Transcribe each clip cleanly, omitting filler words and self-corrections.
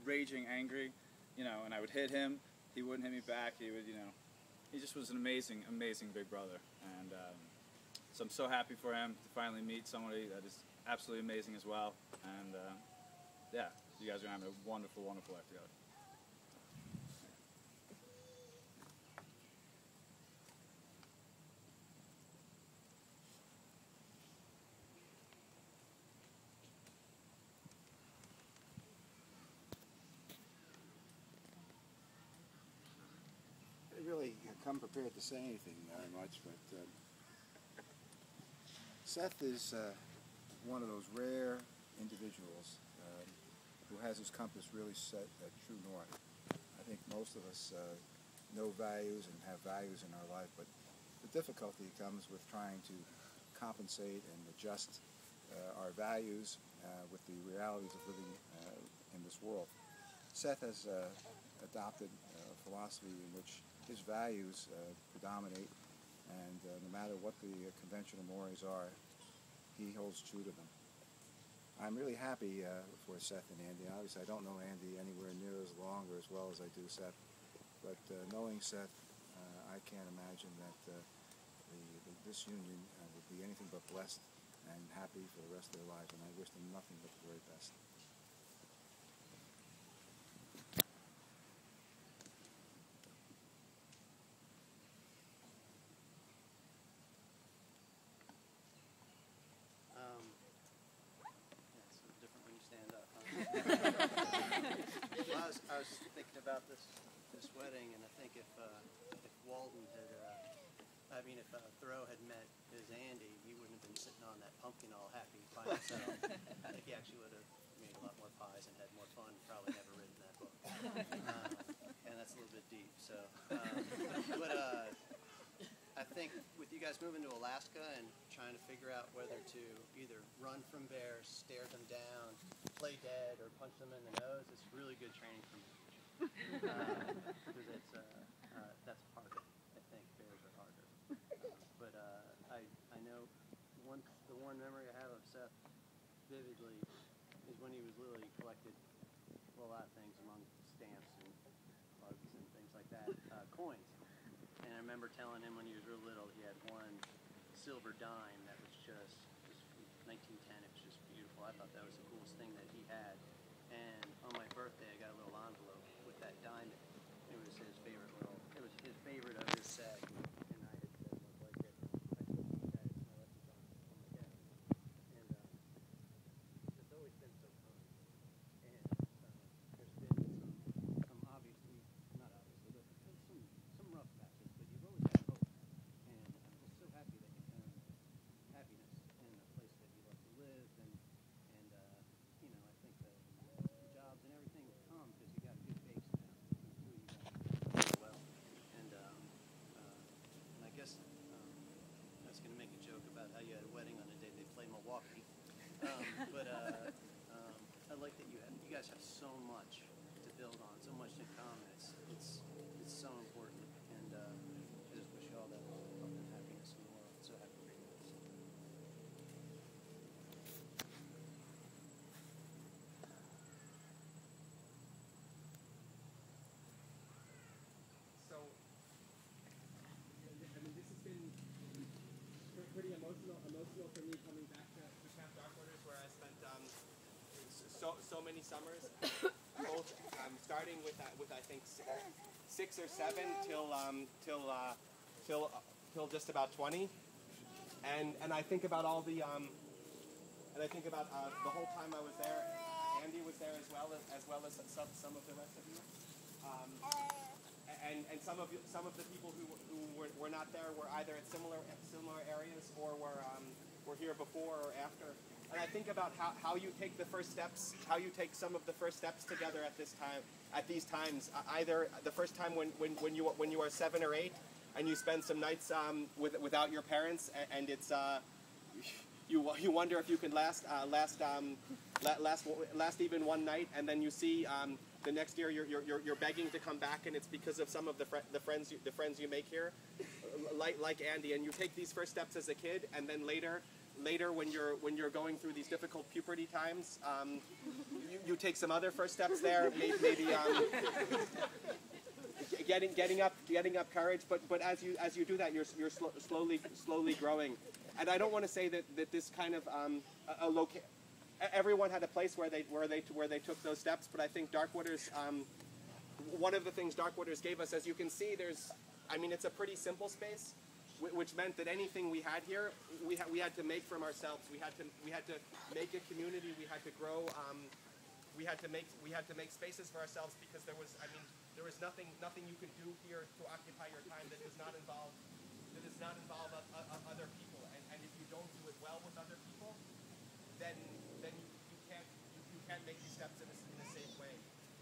raging angry, and I would hit him. He wouldn't hit me back. He would, he just was an amazing, amazing big brother. And so I'm so happy for him to finally meet somebody that is absolutely amazing as well. And yeah, you guys are having a wonderful, wonderful life together. Really come prepared to say anything much, but Seth is one of those rare individuals who has his compass really set at true north. I think most of us know values and have values in our life, but the difficulty comes with trying to compensate and adjust our values with the realities of living in this world. Seth has adopted a philosophy in which his values predominate, and no matter what the conventional mores are, he holds true to them. I'm really happy for Seth and Andy. Obviously, I don't know Andy anywhere near as long or as well as I do Seth, but knowing Seth, I can't imagine that this union would be anything but blessed and happy for the rest of their lives, and I wish them nothing but the very best. I was thinking about this wedding, and I think if Walden had, if Thoreau had met his Andy, he wouldn't have been sitting on that pumpkin all happy by himself. I think he actually would have made a lot more pies and had more fun. Probably never written that book, and that's a little bit deep. So, but I think with you guys moving to Alaska and trying to figure out whether to either run from bears, stare them down, play dead, or punch them in the nose, it's really good training for me. Because that's harder. I think bears are harder. But I know the one memory I have of Seth vividly is when he was little. He collected a lot of things among stamps and bugs and things like that, coins. And I remember telling him when he was real little, he had one silver dime that was just 1910. It was just beautiful. I thought that was the coolest thing that he had. And on my birthday, I got a little envelope with that dime. It was his favorite favorite of his set. And I had said, look like it. I told him that it's my lucky dime on my desk. And it's always been so fun. And there's been some obviously, not obviously, but some rough patches. But you've always had hope. And I'm just so happy that you found happiness in a place that you love to live. And I think that the jobs and everything come because you got a good base now. And two of you guys do well. And I guess I was going to make a joke about how you had a wedding on the day they played Milwaukee. But I like that you guys have so much to build on, so much in common. It's so important. And I just wish you all that happiness in the world. So happy for you guys. So, this has been pretty emotional for me coming back to Camp Darkwater, where I spent so many summers, both starting with I think 6 or 7 till just about 20, and I think about all the the whole time I was there. Andy was there as well as some of the rest of you. And some of the people who were not there were either at similar areas or were here before or after. And I think about how you take the first steps, how you take some of the first steps together at these times. Either the first time when you are 7 or 8, and you spend some nights without your parents, and it's you wonder if you can last even one night, and then you see. The next year, you're begging to come back, and it's because of some of the friends you make here, like Andy. And you take these first steps as a kid, and then later when you're going through these difficult puberty times, you take some other first steps there, maybe getting up courage. But as you do that, you're slowly growing. And I don't want to say that this kind of everyone had a place where they took those steps. But I think Darkwaters, one of the things Darkwaters gave us, as you can see, it's a pretty simple space, which meant that anything we had here, we had to make from ourselves. We had to make a community. We had to grow. We had to make spaces for ourselves, because there was nothing you could do here to occupy your time that does not involve other people. And if you don't do it well with other people, then you can't make these steps in a safe way.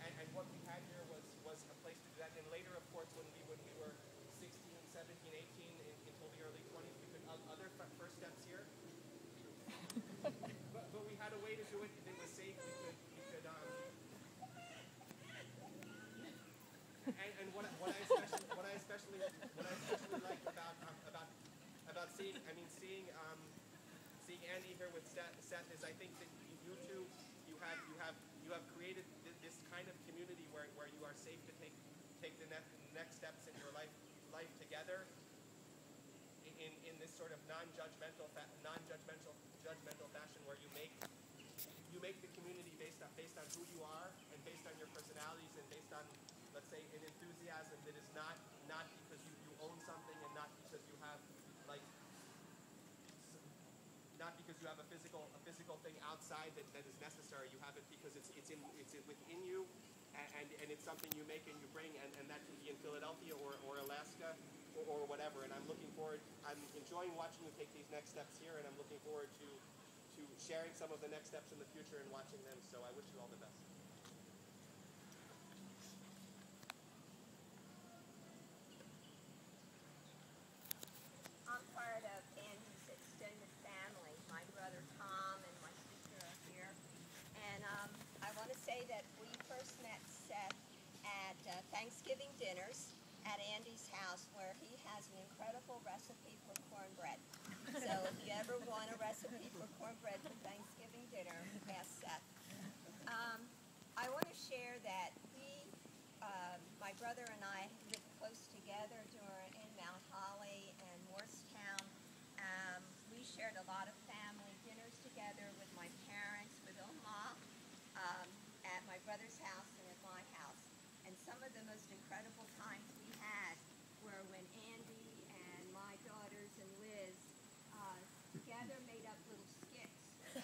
And what we had here was a place to do that. And later, of course, when we were 16, 17, 18, until the early 20s, we took other first steps here. But we had a way to do it that was safe. And what I especially like about seeing Andy here with Seth is, I think that you two you have created this kind of community where you are safe to take the next steps in your life together in this sort of non-judgmental fashion, where you make the community based on who you are, and based on your personalities, and based on, let's say, an enthusiasm that is not because you own something, and not because you have a physical thing outside that is necessary. You have it because it's within you, and it's something you make and you bring, and that can be in Philadelphia or Alaska or whatever. And I'm enjoying watching you take these next steps here, and I'm looking forward to sharing some of the next steps in the future and watching them. So I wish you all the best. I'm part of Andy's extended family. My brother Tom and my sister are here. And I want to say that we first met Seth at Thanksgiving dinners at Andy's house, where he has an incredible recipe for cornbread. So if you ever want a recipe for cornbread for Thanksgiving dinner, ask Seth. I want to share that my brother and I lived close together in Mount Holly and Morristown. We shared a lot of family dinners together with my parents, with Oma, at my brother's house and at my house. And some of the most incredible times we had were when Andy and my daughters and Liz together made up little skits,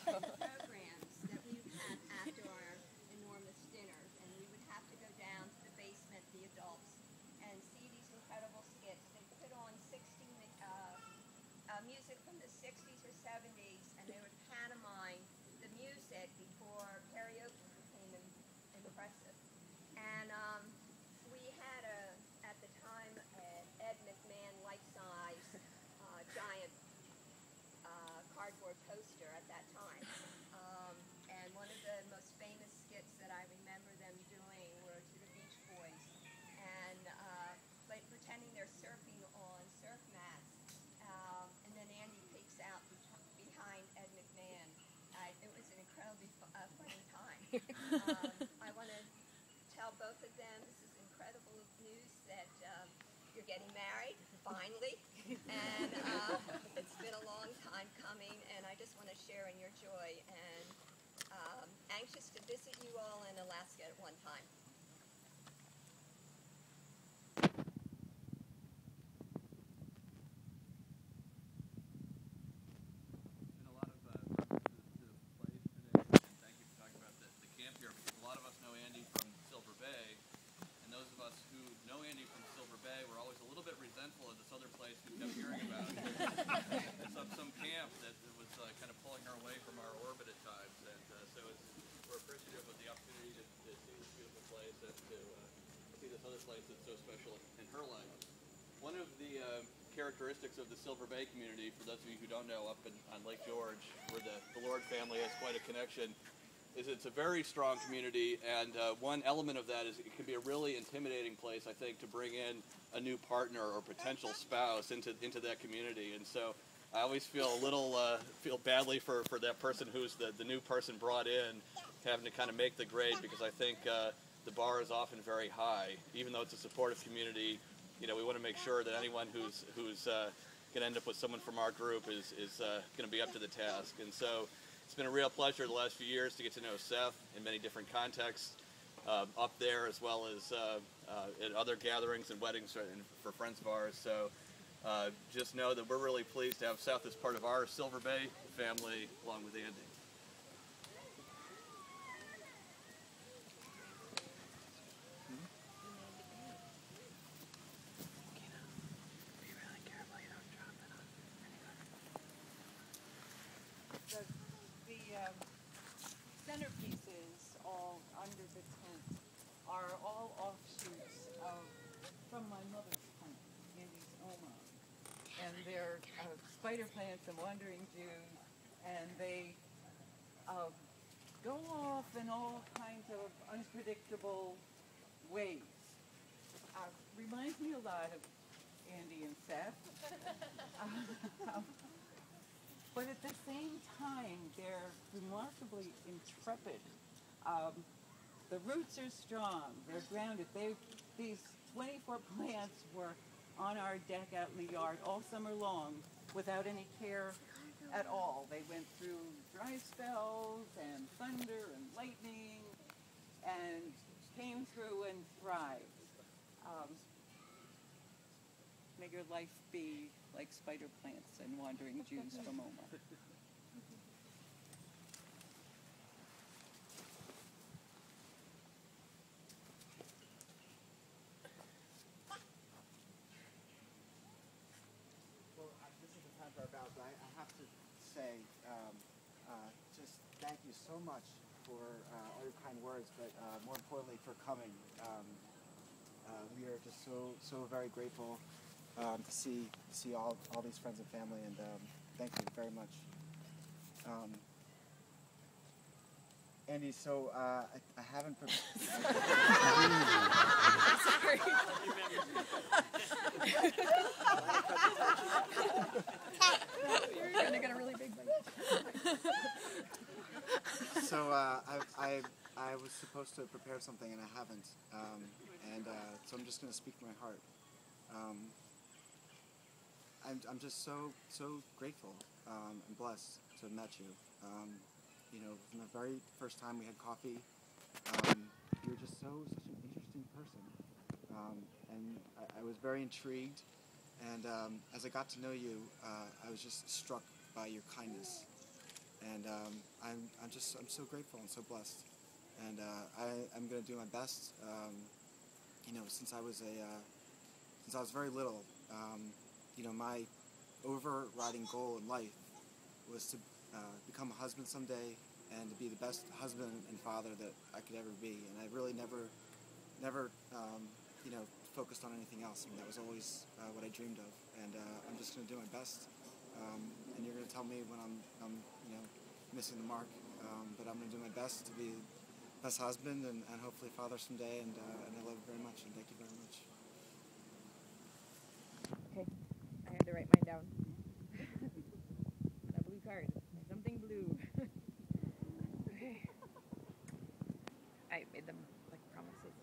programs that we would have after our enormous dinners. And we would have to go down to the basement, the adults, and see these incredible skits. They put on music from the 60s or 70s, and they would pantomime the music before karaoke became impressive. And we had at the time, an Ed McMahon life-size giant cardboard poster at that time. And one of the most famous skits that I remember them doing were to the Beach Boys, and pretending they're surfing on surf mats. And then Andy peeks out behind Ed McMahon. It was an incredibly funny time. I want to tell both of them this is incredible news that you're getting married, finally. And it's been a long time coming, and I just want to share in your joy, and anxious to visit you all in Alaska at one time. Been a lot of to the place today, and thank you for talking about the camp here, because a lot of us know Andy from Silver Bay, and those of us who know Andy from Silver Bay were always a little bit resentful of this other place we kept hearing about. some camp that was kind of pulling her away from our orbit at times, and so we're appreciative of the opportunity to see this beautiful place and to see this other place that's so special in her life. One of the characteristics of the Silver Bay community, for those of you who don't know, up on Lake George, where the Lord family has quite a connection, is it's a very strong community, and one element of that is it can be a really intimidating place, I think, to bring in a new partner or potential spouse into that community. And so I always feel a little feel badly for that person who's the new person brought in, having to kind of make the grade, because I think the bar is often very high. Even though it's a supportive community, you know, we want to make sure that anyone who's going to end up with someone from our group is going to be up to the task. And so it's been a real pleasure the last few years to get to know Seth in many different contexts, up there as well as at other gatherings and weddings for friends of ours. So just know that we're really pleased to have Seth as part of our Silver Bay family along with Andy. The centerpieces all under the tent are all offshoots from my mother's plant, Andy's Oma. And they're spider plants and wandering Jews, and they go off in all kinds of unpredictable ways. Reminds me a lot of Andy and Seth. But at the same time, they're remarkably intrepid. The roots are strong. They're grounded. These 24 plants were on our deck out in the yard all summer long without any care at all. They went through dry spells and thunder and lightning and came through and thrived. May your life be like spider plants and wandering Jews from Oma. Well, this is the time for our vows, but I have to say, just thank you so much for all your kind words, but more importantly for coming. We are just so very grateful to see all these friends and family, and thank you very much. Andy, so I haven't Sorry. You're gonna get a really big bite. So I was supposed to prepare something and I haven't, so I'm just going to speak from my heart. I'm just so grateful and blessed to have met you. You know, from the very first time we had coffee, you're just such an interesting person, and I was very intrigued. And as I got to know you, I was just struck by your kindness, and I'm so grateful and so blessed. And I'm going to do my best. You know, since I was very little, you know, my overriding goal in life was to become a husband someday and to be the best husband and father that I could ever be. And I really never you know, focused on anything else. I mean, that was always what I dreamed of. And I'm just going to do my best. And you're going to tell me when I'm you know, missing the mark. But I'm going to do my best to be the best husband and hopefully father someday. And I love you very much. And thank you very much. Okay, I had to write mine down. On a blue card. Something blue. Okay. I made them like promises.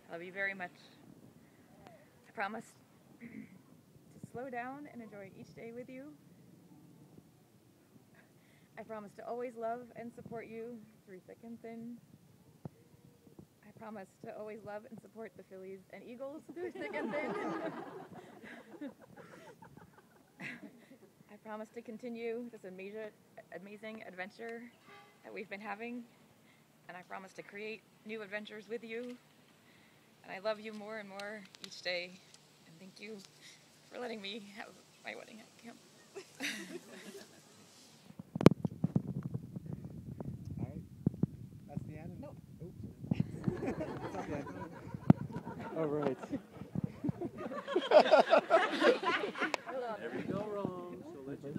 I love you very much. I promise to slow down and enjoy each day with you. I promise to always love and support you through thick and thin. I promise to always love and support the Phillies and Eagles through thick and thin. I promise to continue this amazing adventure that we've been having. And I promise to create new adventures with you. And I love you more and more each day. And thank you for letting me have my wedding at camp. All right. That's the end? Nope. Oops. It's okay. All right. Never go wrong, so let you know.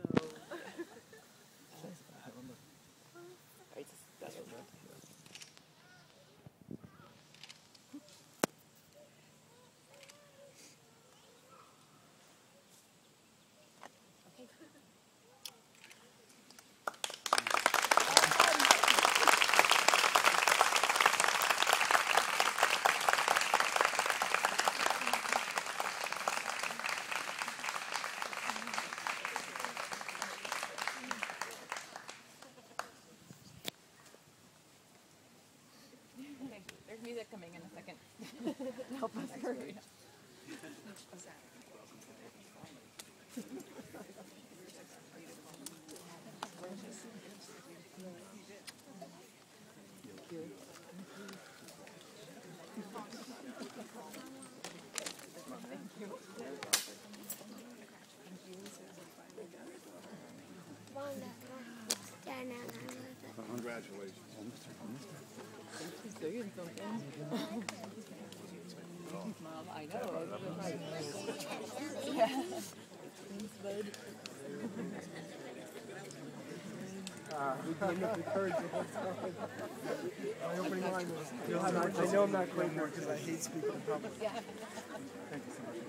behind you. There's music coming in a second. Help us hurry. Congratulations. She's doing something. Mom, I know. Yeah. Thanks, bud. We can make the courage the whole time. My opening line was, I know I'm not Quaker because I hate speaking in public. Yeah. Thank you so much.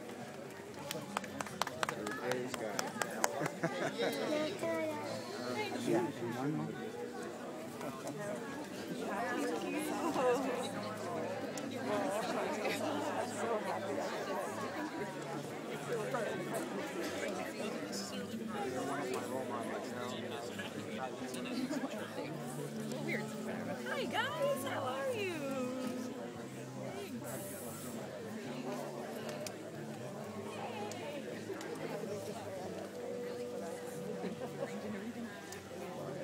Praise God. Yeah. Hi guys, how are you?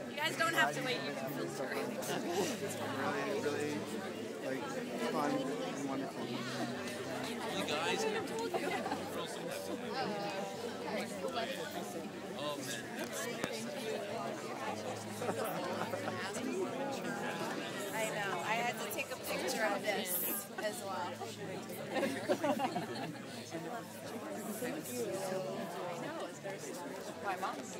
You guys don't have to wait, you can filter. Really, like, fun and wonderful. You guys have told you. Oh man, that's I know. I had to take a picture of this as well. My mom's